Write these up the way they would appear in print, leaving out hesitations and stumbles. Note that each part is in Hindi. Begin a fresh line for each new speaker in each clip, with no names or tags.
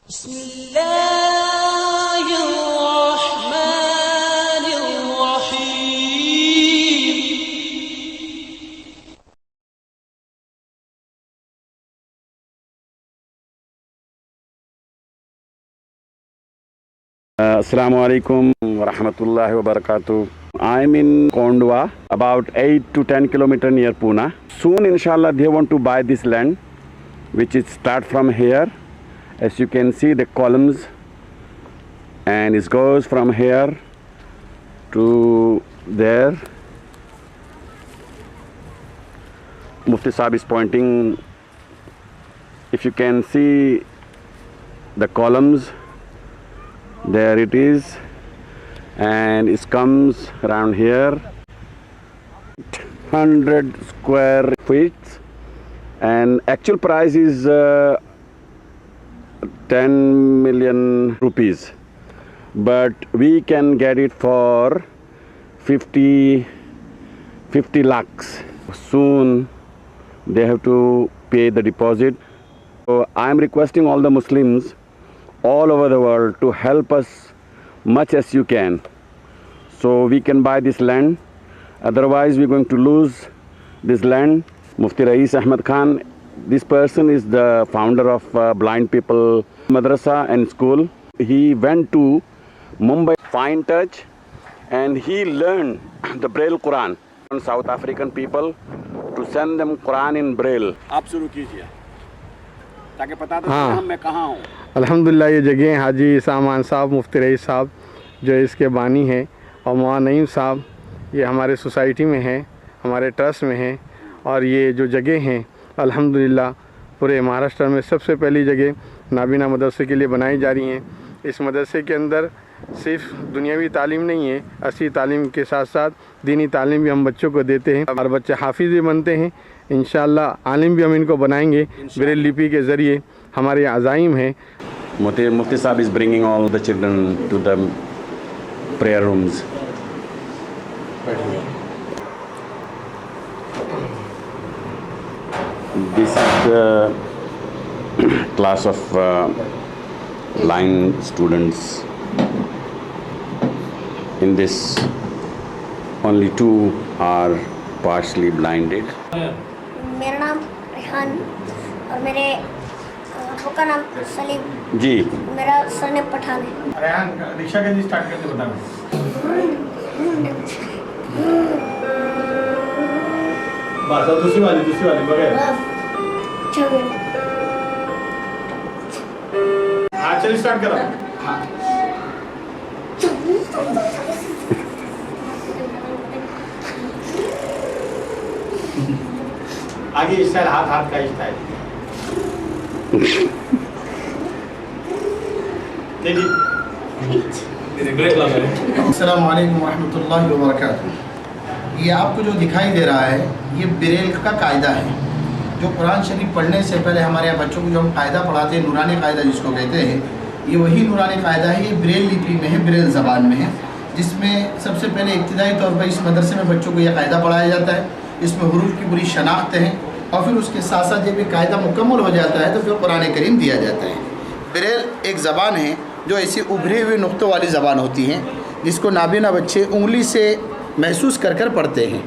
Assalamu alaikum wa rahmatullahi wa barakatuh. I'm in Kondwa, about 8 to 10 kilometers near Pune. Soon, inshallah, they want to buy this land, which is start from here. As you can see, the columns, and it goes from here to there. Mufti Sahib is pointing. If you can see the columns, there it is, and it comes around here 100 square feet, and actual price is 10 million rupees, but we can get it for 50 lakhs. Soon they have to pay the deposit. So I am requesting all the Muslims all over the world to help us much as you can, so we can buy this land. Otherwise we're going to lose this land. Mufti Rais Ahmad Khan, this person is the founder of Blind People Madrasa and School. He went to Mumbai Fine Touch and he learned the Braille Quran on South African people to send them Quran in Braille. आप शुरू कीजिए ताकि पता तो चले मैं कहाँ हूँ।
अल्हम्दुलिल्लाह ये जगह हाजी सामान साहब, मुफ्ती रईस साहब जो इसके बानी हैं, और मौलाना नईम साहब ये हमारे सोसाइटी में हैं, हमारे ट्रस्ट में हैं। और ये जो जगह हैं अल्हम्दुलिल्लाह पूरे महाराष्ट्र में सबसे पहली जगह नाबीना मदरसे के लिए बनाई जा रही हैं। इस मदरसे के अंदर सिर्फ दुनियावी तालीम नहीं है, असली तालीम के साथ साथ दीनी तालीम भी हम बच्चों को देते हैं और बच्चे हाफिज़ भी बनते हैं। इंशाअल्लाह आलिम भी हम इनको बनाएंगे ब्रेल लिपि के ज़रिए, हमारे अज़ाइम हैं।
Mufti Sahib is bringing all the children to the prayer rooms. This is the class of blind students. In this, only 2 are partially blinded.
मेरा नाम रेहान और मेरे अबू का नाम सलीम
जी।
मेरा सरनेम पठान है।
रेहान रिक्शा कैसे स्टार्ट करते बता। बस दूसरी वाली बगैर हाँ चलिए स्टार्ट करो। आगे स्टाइल हाथ का स्टाइल
अस्सलामु अलैकुम रहमतुल्लाहि व बरकातुहू। ये आपको जो दिखाई दे रहा है ये ब्रेल का कायदा है, जो कुरान शरीफ पढ़ने से पहले हमारे यहाँ बच्चों को जो हम कायदा पढ़ाते हैं, नूरानी कायदा जिसको कहते हैं, ये वही नूरानी कायदा है। ये ब्रेल लिपि में है, ब्रेल ज़बान में है, जिसमें सबसे पहले इब्तिदाई तौर पर इस मदरसे में बच्चों को यह कायदा पढ़ाया जाता है। इसमें हुरूफ की पूरी शनाख्त है और फिर उसके साथ साथ जब ये कायदा मुकम्मल हो जाता है तो फिर कुरान करीम दिया जाता है। ब्रेल एक ज़बान है जो ऐसी उभरी हुई नुक्तों वाली ज़बान होती है, जिसको नाबीना बच्चे उंगली से महसूस कर कर पढ़ते हैं।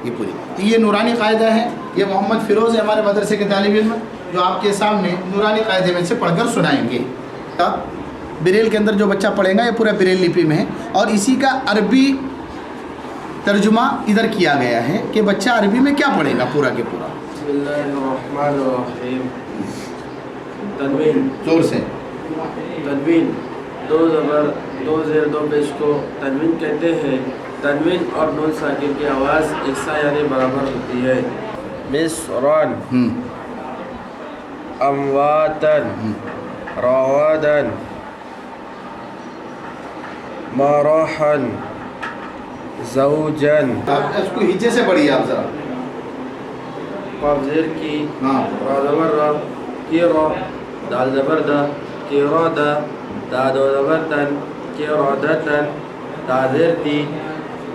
ये पूरी ये नूरानी कायदा है। ये मोहम्मद फ़िरोज़ है हमारे मदरसे के तालिब इल्म, जो आपके सामने नूरानी कायदे में से पढ़कर सुनाएंगे। ब्रेल के अंदर जो बच्चा पढ़ेगा ये पूरा ब्रेल लिपि में है और इसी का अरबी तर्जुमा इधर किया गया है कि बच्चा अरबी में क्या पढ़ेगा पूरा के पूरा।
तनवीन
जोर से
तनवीन 2 ज़बर 2 ज़ेर 2 पेश को तनवीन कहते हैं। तनवीन और नून साकिन की आवाज़ एक सा यानी बराबर होती है। मिस्रन अमवातन रवादन मराहन ज़ौजन।
आप इसको हिज्जे से पढ़िए आप ज़रा।
क़ाफ़ ज़ेर की
हाँ
रा ज़बर रा की रा दाल ज़बर दा की रा दा दादो ज़बर तन की रा दतन दा ज़ेर ती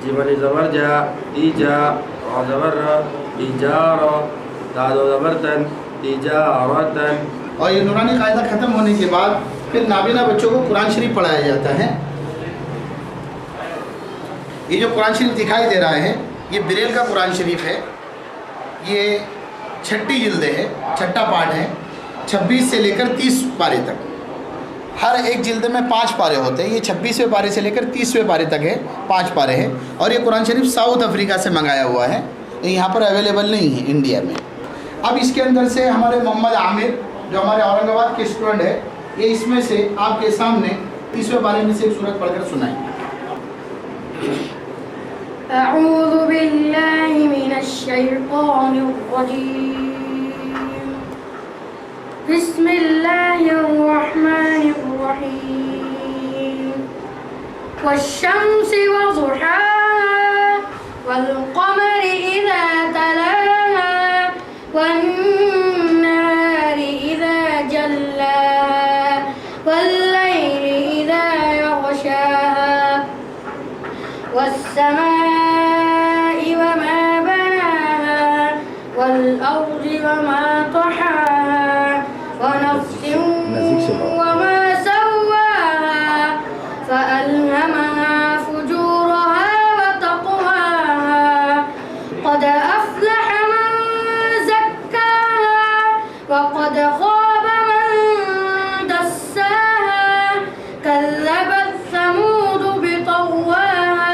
जीवनी ज़बर जा दी जा रा ज़बर रा दी जा रा दादो ज़बर तन दी जा रा तन
और ये नूरानी कायदा ख़त्म होने के बाद फिर नाबीना बच्चों को कुरान शरीफ पढ़ाया जाता है। ये जो कुरान शरीफ दिखाई दे रहा है ये बिरेल का कुरान शरीफ है। ये 6 जिल्दें है, 6 पार्ट है, 26 से लेकर 30 पारे तक। हर एक जिल्द में 5 पारे होते हैं। ये 26वें पारे से लेकर 30वें पारे तक है, 5 पारे हैं। और ये कुरान शरीफ साउथ अफ्रीका से मंगाया हुआ है, ये यहाँ पर अवेलेबल नहीं है इंडिया में। अब इसके अंदर से हमारे मोहम्मद आमिर जो हमारे औरंगाबाद के स्टूडेंट है, ये इसमें से आपके सामने 30वें पारे में से एक सूरत पढ़कर सुनाएंगे।
अऊज़ु बिल्लाहि मिनश शैतानिर रजीम। बिस्मिल्लाहिर रहमानिर रहीम। वश्शम्सि वज़ुहाहा वल क़मरि इज़ा तलाहा वन्नाहारि इज़ा जल्लाहा वल्लैलि इज़ा यग़शाहा वस्समाइ वमा बनाहा वल्अर्ज़ि वमा तहाहा वनफ्सिन वमा सव्वाहा फअल्हमहा फुजूरहा वतक़वाहा क़द अफ़्लह मन ज़क्काहा वक़द ख़ाब मन दस्साहा कज़्ज़बत समूद बितग़वाहा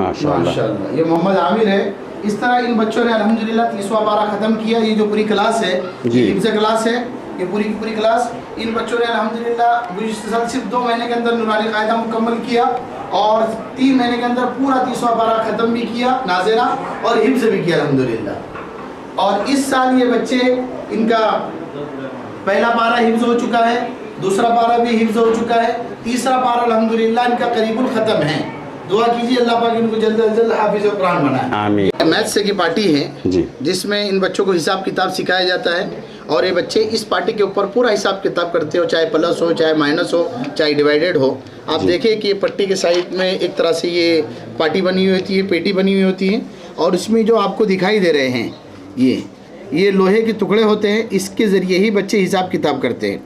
माशाअल्लाह। ये मोहम्मद आमिर है। इस तरह इन बच्चों ने अल्हम्दुलिल्लाह 30वां पारा ख़त्म किया। ये जो पूरी क्लास है ये हिफ्ज़ क्लास है, ये पूरी की पूरी क्लास इन बच्चों ने अल्हम्दुलिल्लाह गुज़िश्ता सिर्फ 2 महीने के अंदर नूरानी कायदा मुकम्मल किया और 3 महीने के अंदर पूरा 30वां पारा ख़त्म भी किया, नाज़िरा और हिफ्ज़ भी किया अल्हम्दुलिल्लाह। और इस साल ये बच्चे इनका पहला पारा हिफ्ज़ हो चुका है, दूसरा पारा भी हिफ्ज़ हो चुका है, तीसरा पारा अल्हम्दुलिल्लाह इनका करीबुल ख़त्म है। दुआ कीजिए अल्लाह पाक इनको जल्द से जल्द हाफिज़ कुरान बनाए।
आमीन।
मैथ्स से की पार्टी है
जी,
जिसमें इन बच्चों को हिसाब किताब सिखाया जाता है और ये बच्चे इस पार्टी के ऊपर पूरा हिसाब किताब करते हो, चाहे प्लस हो, चाहे माइनस हो, चाहे डिवाइडेड हो। आप देखिए कि ये पट्टी के साइड में एक तरह से ये पार्टी बनी हुई होती है, पेटी बनी हुई होती है और इसमें जो आपको दिखाई दे रहे हैं ये लोहे के टुकड़े होते हैं, इसके ज़रिए ही बच्चे हिसाब किताब करते हैं।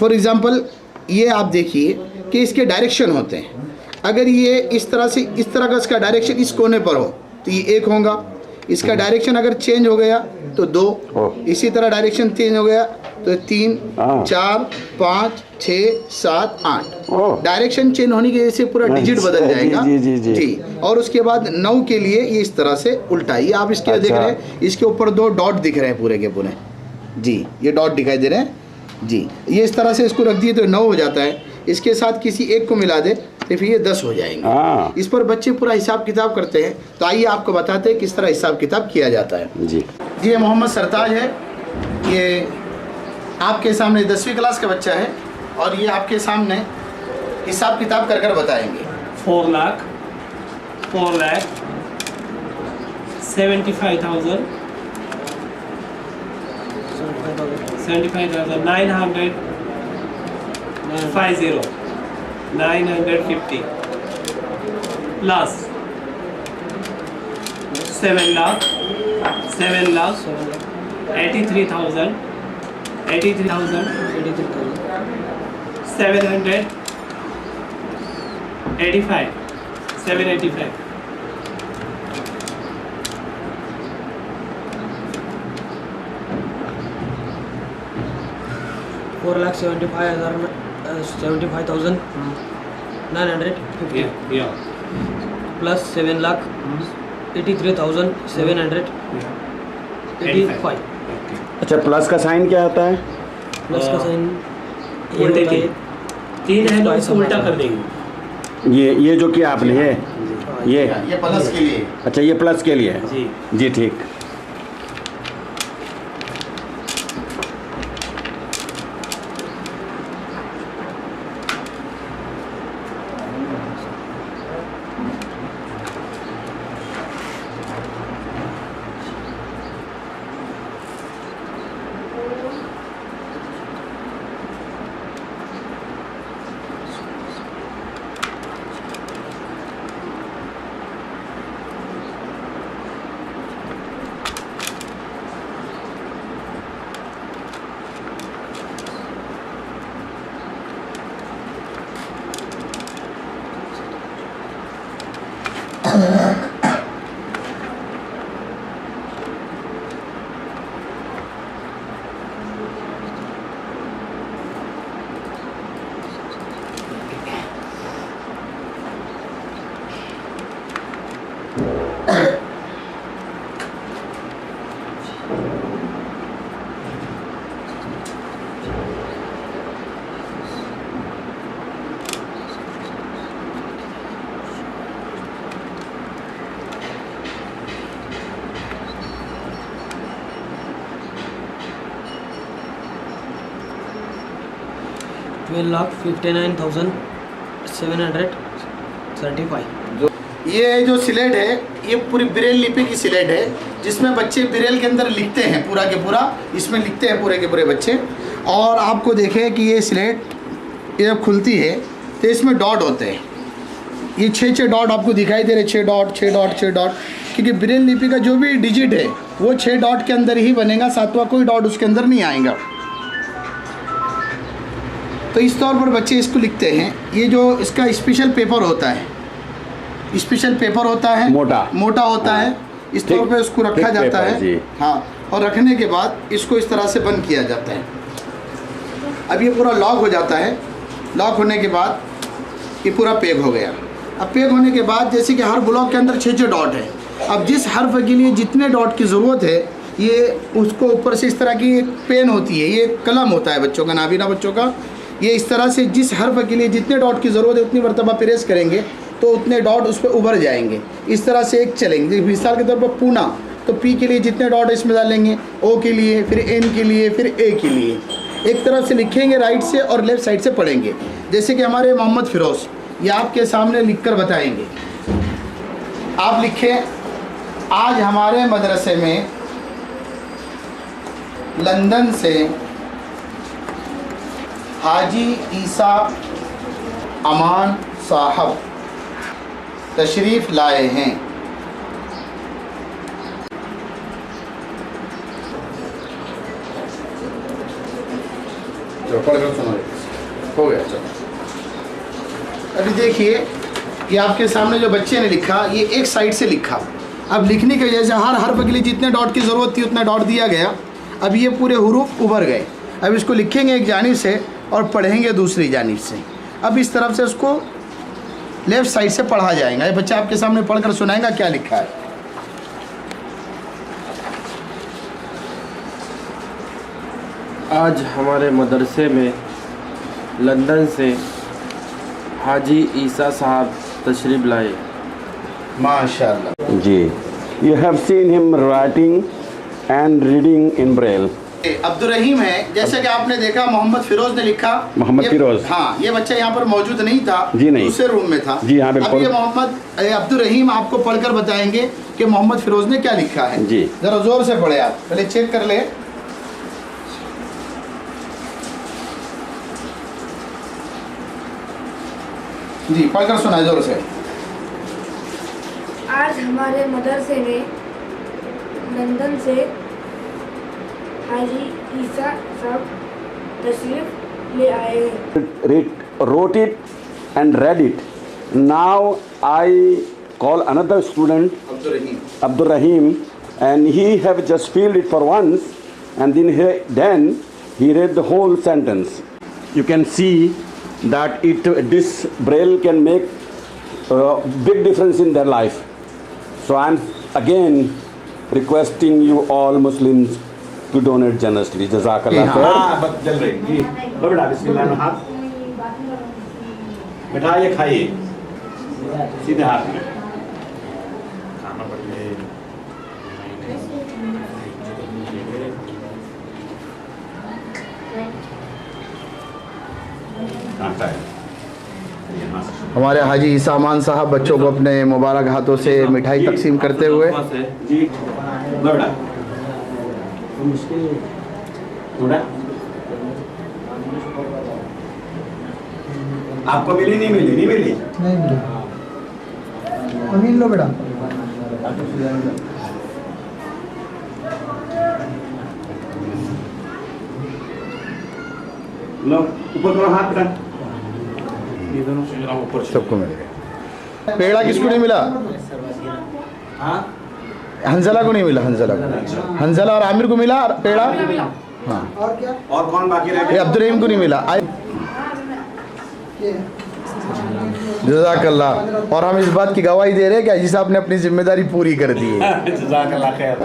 फॉर एग्ज़ाम्पल ये आप देखिए कि इसके डायरेक्शन होते हैं। अगर ये इस तरह से इस तरह का इसका डायरेक्शन इस कोने पर हो तो ये 1 होगा, इसका डायरेक्शन अगर चेंज हो गया तो 2, इसी तरह डायरेक्शन चेंज हो गया तो 3, 4, 5, 6, 7, 8। डायरेक्शन चेंज होने की वजह से पूरा डिजिट बदल जाएगा। जी। और उसके बाद 9 के लिए ये इस तरह से उल्टा, ये आप इसके देख रहे हैं, इसके ऊपर 2 डॉट दिख रहे हैं पूरे के पूरे। जी, ये डॉट दिखाई दे रहे हैं। जी, ये इस तरह से इसको रख दिए तो 9 हो जाता है। इसके साथ किसी एक को मिला दे तो फिर ये 10 हो जाएंगे। इस पर बच्चे पूरा हिसाब किताब करते हैं। तो आइए आपको बताते हैं किस तरह हिसाब किताब किया जाता है।
जी,
ये मोहम्मद सरताज है, ये आपके सामने 10वीं क्लास का बच्चा है और ये आपके सामने हिसाब किताब कर बताएंगे।
4 lakh 75,000 950 plus 7 lakh 83,000 785
4,75,950
yeah
plus 7,83,785।
अच्छा, प्लस का साइन क्या आता है?
प्लस का साइन
उल्टे 3 है तो इसको उल्टा कर देंगे।
ये जो किया आपने ये
प्लस के लिए।
अच्छा, ये प्लस के लिए
जी
जी, ठीक।
12,59,735.
ये जो स्लेट है ये पूरी ब्रेल लिपि की स्लेट है, जिसमें बच्चे ब्रेल के अंदर लिखते हैं, पूरा के पूरा इसमें लिखते हैं पूरे के पूरे बच्चे। और आपको देखें कि ये स्लेट ये जब खुलती है तो इसमें डॉट होते हैं, ये 6 डॉट आपको दिखाई दे रहे, 6 डॉट 6 डॉट 6 डॉट, क्योंकि ब्रेल लिपि का जो भी डिजिट है वो 6 डॉट के अंदर ही बनेगा, 7वां कोई डॉट उसके अंदर नहीं आएगा। तो इस तौर पर बच्चे इसको लिखते हैं। ये जो इसका स्पेशल पेपर होता है, स्पेशल पेपर होता है, मोटा होता है, इस तौर पे उसको रखा जाता है। हाँ, और रखने के बाद इसको इस तरह से बंद किया जाता है। अब ये पूरा लॉक हो जाता है, लॉक होने के बाद ये पूरा पैक हो गया। अब पैक होने के बाद जैसे कि हर ब्लॉक के अंदर 6 डॉट है, अब जिस हर्फ के लिए जितने डॉट की ज़रूरत है ये उसको ऊपर से इस तरह की एक पेन होती है, ये कलम होता है बच्चों का, नाबीना बच्चों का, ये इस तरह से जिस हर्फ के लिए जितने डॉट की ज़रूरत है उतनी मरतबा प्रेस करेंगे तो उतने डॉट उस पर उभर जाएंगे। इस तरह से एक चलेंगे। मिसाल के तौर पर पूना, तो पी के लिए जितने डॉट इसमें डालेंगे, ओ के लिए, फिर एन के लिए, फिर ए के लिए, एक तरफ से लिखेंगे राइट से और लेफ़्ट साइड से पढ़ेंगे। जैसे कि हमारे मोहम्मद फ़िरोज़ ये आपके सामने लिख कर बताएँगे। आप लिखें, आज हमारे मदरसे में लंदन से हाजी ईसा अमान साहब तशरीफ़ लाए हैं। चलो पढ़कर सुनो, हो गया। चलो अभी देखिए, ये आपके सामने जो बच्चे ने लिखा ये एक साइड से लिखा। अब लिखने की वजह से हर हर्फ के लिए जितने डॉट की ज़रूरत थी उतना डॉट दिया गया। अब ये पूरे हुरूफ उभर गए। अब इसको लिखेंगे एक जानिब से और पढ़ेंगे दूसरी जानिब से। अब इस तरफ से उसको लेफ़्ट साइड से पढ़ा जाएगा। ये बच्चा आपके सामने पढ़कर सुनाएगा क्या लिखा है।
आज हमारे मदरसे में लंदन से हाजी ईसा साहब तशरीफ़ लाए।
माशाअल्लाह
जी, you have seen him writing and reading in Braille.
Abdul रहीम है, जैसे कि आपने देखा मोहम्मद फ़िरोज़ ने लिखा।
मोहम्मद फ़िरोज़,
हाँ, ये बच्चा यहाँ पर मौजूद नहीं था
जी, नहीं,
दूसरे रूम में था
जी हाँ बिल्कुल।
अब ये मोहम्मद अब्दुल रहीम आपको पढ़कर बताएंगे कि मोहम्मद फ़िरोज़ ने क्या लिखा है।
जी,
ज़रा ज़ोर से पढ़े, आप पहले चेक कर ले। जी पढ़कर सुनाए ज़ोर से।
आज हमारे मदरसे में लंदन से हाजी ईसा साहब तशरीफ ले आए हैं।
wrote it and read it. Now I call another student, Abdul Rahim, and he have just filled it for once, and then he read the whole sentence. You can see that this Braille can make big difference in their life. So I'm again requesting you all Muslims to donate generously. Jazakallah khair.
बस चल रही जी। लो बेटा, बिस्मिल्लाह हाथ बेटा, ये खाइए सीधे हाथ में। खाना पड़े आता है।
हमारे हाजी ईसा अमान साहब बच्चों को अपने मुबारक हाथों से मिठाई तकसीम करते हुए
जी। लो बेटा, आपको मिली नहीं मिली? नहीं मिली,
नहीं मिली। अमीन लो बेटा।
लो ऊपर करो हाथ बेटा, ये दोनों ऊपर
सबको मिल गया। पेड़ा किसको नहीं मिला? हंजला को नहीं मिला। हंजला और आमिर को मिला पेड़ा। हाँ,
और क्या?
और कौन बाकी रह
ये
गया?
अब्दुल रहीम को नहीं मिला। जज़ाकल्लाह। और हम इस बात की गवाही दे रहे हैं कि हाजी साहब ने अपनी जिम्मेदारी पूरी कर दी है।
जज़ाकल्लाह खैर।